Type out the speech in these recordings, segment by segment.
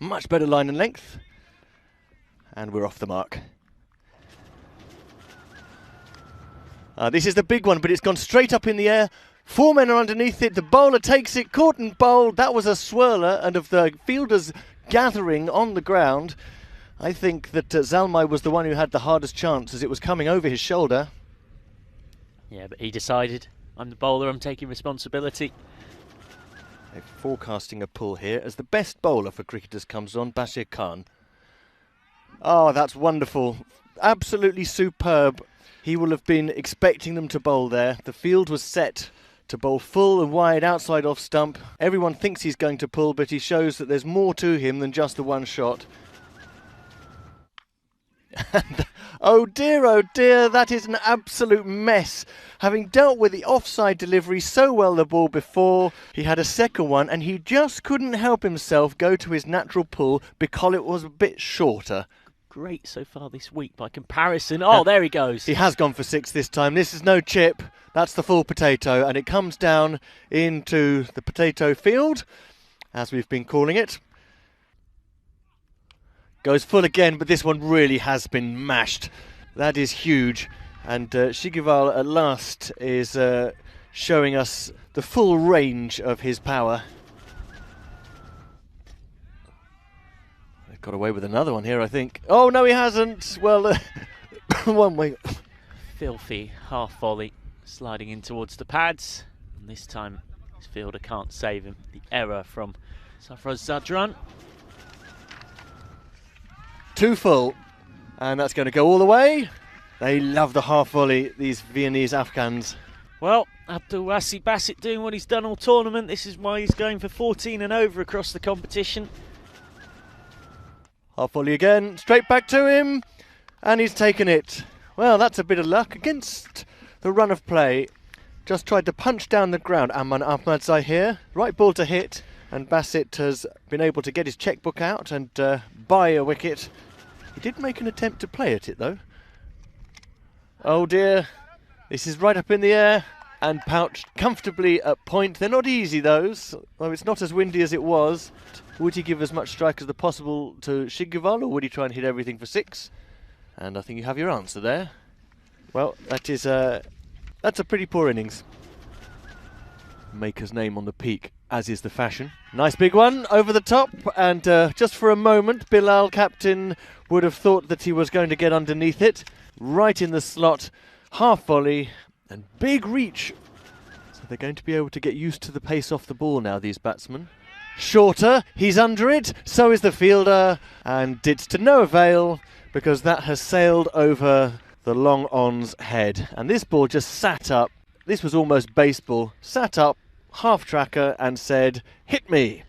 Much better line and length. And we're off the mark. This is the big one, but it's gone straight up in the air. 4 men are underneath it. The bowler takes it, caught and bowled. That was a swirler, and of the fielders gathering on the ground, I think that Zalmai was the one who had the hardest chance as it was coming over his shoulder. Yeah, but he decided, I'm the bowler, I'm taking responsibility. They're forecasting a pull here as the best bowler for cricketers comes on, Bashir Khan. Oh, that's wonderful. Absolutely superb. He will have been expecting them to bowl there. The field was set to bowl full and wide outside off stump. Everyone thinks he's going to pull, but he shows that there's more to him than just the one shot. Oh dear, that is an absolute mess. Having dealt with the offside delivery so well the ball before, he had a second one and he just couldn't help himself go to his natural pull because it was a bit shorter. Great so far this week by comparison. Oh, there he goes. He has gone for 6 this time. This is no chip. That's the full potato, and it comes down into the potato field, as we've been calling it. Goes full again, but this one really has been mashed. That is huge. And Shigival at last is showing us the full range of his power. Got away with another one here, I think. Oh, no, he hasn't. Well, one way. Filthy half volley sliding in towards the pads. And this time, his fielder can't save him. The error from Safraz Zadran. 2 full. And that's going to go all the way. They love the half volley, these Viennese Afghans. Well, Abdul Wasi Bassett doing what he's done all tournament. This is why he's going for 14 and over across the competition. Half volley again, straight back to him, and he's taken it. Well, that's a bit of luck against the run of play. Just tried to punch down the ground. Aman Ahmadzai here, right ball to hit, and Bassett has been able to get his checkbook out and buy a wicket. He did make an attempt to play at it though. Oh dear, this is right up in the air and pouched comfortably at point. They're not easy those, well, it's not as windy as it was. Would he give as much strike as possible to Shigival, or would he try and hit everything for 6? And I think you have your answer there. Well, that's a pretty poor innings. Maker's name on the peak, as is the fashion. Nice big one over the top, and just for a moment, Bilal, captain, would have thought that he was going to get underneath it. Right in the slot, half volley, and big reach. So they're going to be able to get used to the pace off the ball now, these batsmen. Shorter, he's under it, so is the fielder, and it's to no avail because that has sailed over the long-on's head. And this ball just sat up, this was almost baseball, sat up, half-tracker, and said, hit me,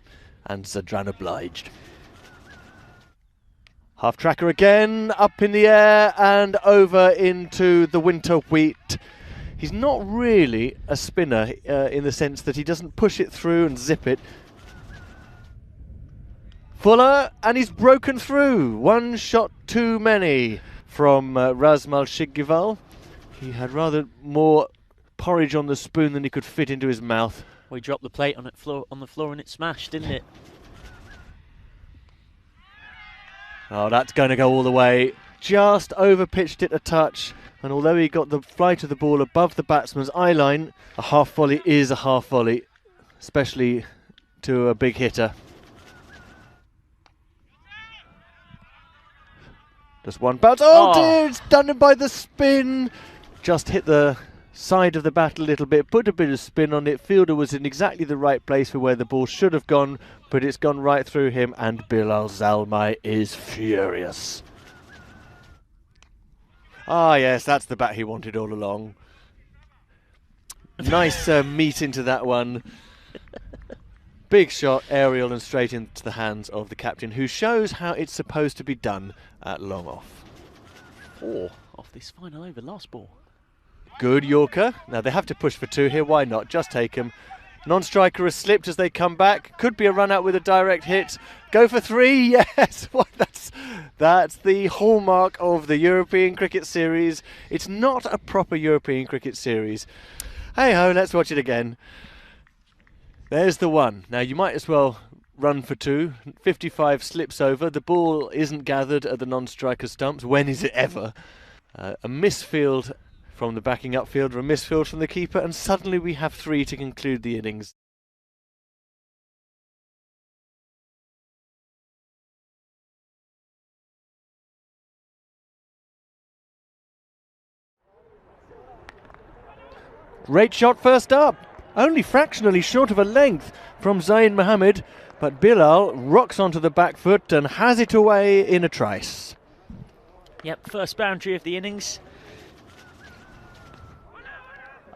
and Zadran obliged. Half-tracker again, up in the air and over into the winter wheat. He's not really a spinner in the sense that he doesn't push it through and zip it. Fuller, and he's broken through. 1 shot too many from Razmal Shigival. He had rather more porridge on the spoon than he could fit into his mouth. Well, he dropped the plate on the floor and it smashed, didn't it? Oh, that's going to go all the way. Just over-pitched it a touch. And although he got the flight of the ball above the batsman's eye line, a half volley is a half volley, especially to a big hitter. Just one bounce. Oh dear, it's done by the spin. Just hit the side of the bat a little bit, put a bit of spin on it. Fielder was in exactly the right place for where the ball should have gone, but it's gone right through him, and Bilal Zalmai is furious. Ah yes, that's the bat he wanted all along. Nice meat into that one. Big shot, aerial and straight into the hands of the captain, who shows how it's supposed to be done at long off. 4 off this final over, last ball. Good Yorker. Now they have to push for 2 here, why not? Just take him. Non-striker has slipped as they come back. Could be a run out with a direct hit. Go for 3, yes! What? That's the hallmark of the European Cricket Series. It's not a proper European Cricket Series. Hey ho, let's watch it again. There's the one. Now you might as well run for two. 55 slips over. The ball isn't gathered at the non-striker stumps. When is it ever? A misfield from the backing up fielder, a misfield from the keeper, and suddenly we have 3 to conclude the innings. Great shot first up. Only fractionally short of a length from Zain Mohammed, but Bilal rocks onto the back foot and has it away in a trice. Yep, first boundary of the innings.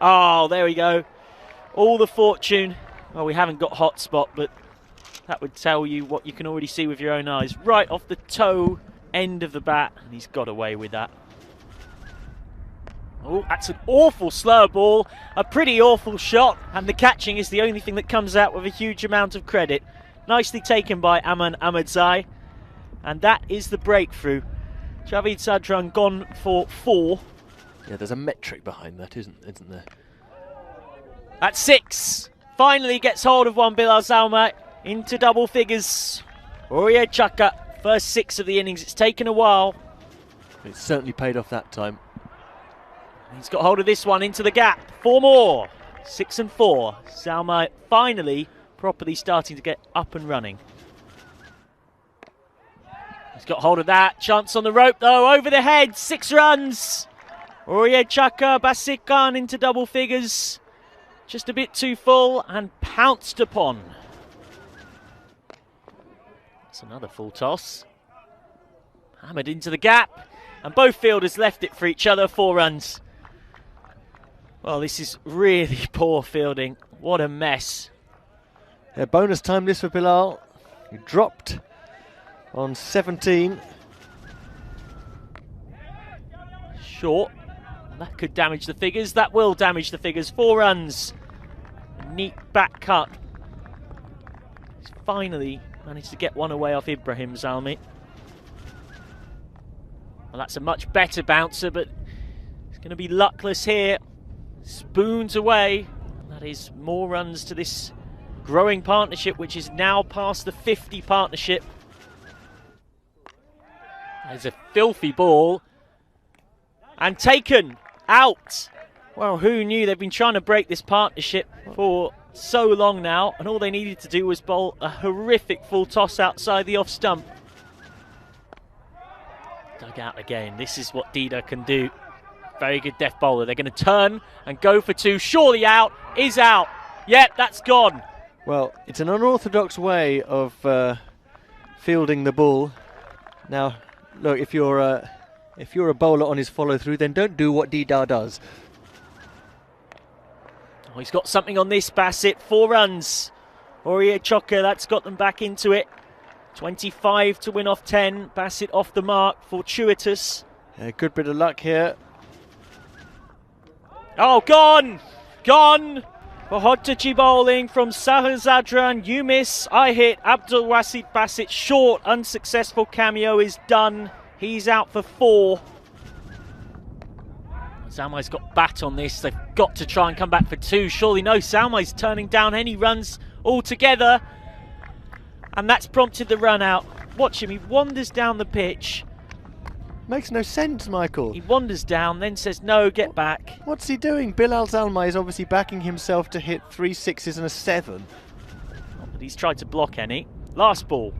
Oh, there we go. All the fortune. Well, we haven't got hotspot, but that would tell you what you can already see with your own eyes. Right off the toe end of the bat, and he's got away with that. Oh, that's an awful slow ball, a pretty awful shot, and the catching is the only thing that comes out with a huge amount of credit. Nicely taken by Aman Ahmadzai, and that is the breakthrough. Javid Zadran gone for 4. Yeah, there's a metric behind that, isn't there? That's 6. Finally gets hold of one, Bilal Zalmai, into double figures. Oriya Chaka, first 6 of the innings. It's taken a while. It certainly paid off that time. He's got hold of this one into the gap. 4 more. 6 and 4. Zalmai finally properly starting to get up and running. He's got hold of that. Chance on the rope though. Over the head. 6 runs. Oriya Chaka, Basir Khan into double figures. Just a bit too full and pounced upon. That's another full toss. Hammered into the gap. And both fielders left it for each other. 4 runs. Well, this is really poor fielding. What a mess. Yeah, bonus time this for Bilal. He dropped on 17. Short. That could damage the figures. That will damage the figures. 4 runs. A neat back cut. He's finally managed to get one away off Ibrahim Zalmi. Well, that's a much better bouncer, but he's going to be luckless here. Spoons away. That is more runs to this growing partnership, which is now past the 50 partnership. There's a filthy ball. And taken out. Well, who knew? They've been trying to break this partnership for so long now, and all they needed to do was bowl a horrific full toss outside the off stump. Dug out again. This is what Dida can do. Very good death bowler. They're going to turn and go for 2. Surely out. Is out. Yep, that's gone. Well, it's an unorthodox way of fielding the ball. Now, look, if you're a bowler on his follow-through, then don't do what Dida does. Oh, he's got something on this, Bassett. 4 runs. Oriya Chaka, that's got them back into it. 25 to win off 10. Bassett off the mark. Fortuitous. A good bit of luck here. Oh, gone! Gone! Bahotaji bowling from Sahil Zadran. You miss, I hit. Abdul Wasid Bassett short. Unsuccessful cameo is done. He's out for 4. Zalmai's got bat on this. They've got to try and come back for 2. Surely no. Zalmai's turning down any runs altogether. And that's prompted the run out. Watch him. He wanders down the pitch. Makes no sense, Michael. He wanders down, then says, no, get back. What's he doing? Bilal Zalmai is obviously backing himself to hit 3 6s and a 7. But he's tried to block any. Last ball.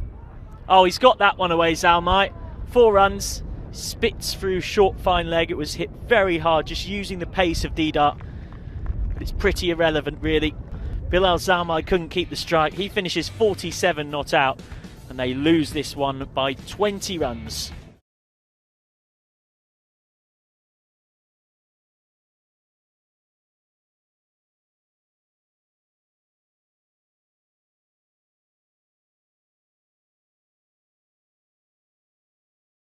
Oh, he's got that one away, Zalmai. 4 runs. Spits through short, fine leg. It was hit very hard, just using the pace of Dida. But it's pretty irrelevant, really. Bilal Zalmai couldn't keep the strike. He finishes 47 not out. And they lose this one by 20 runs.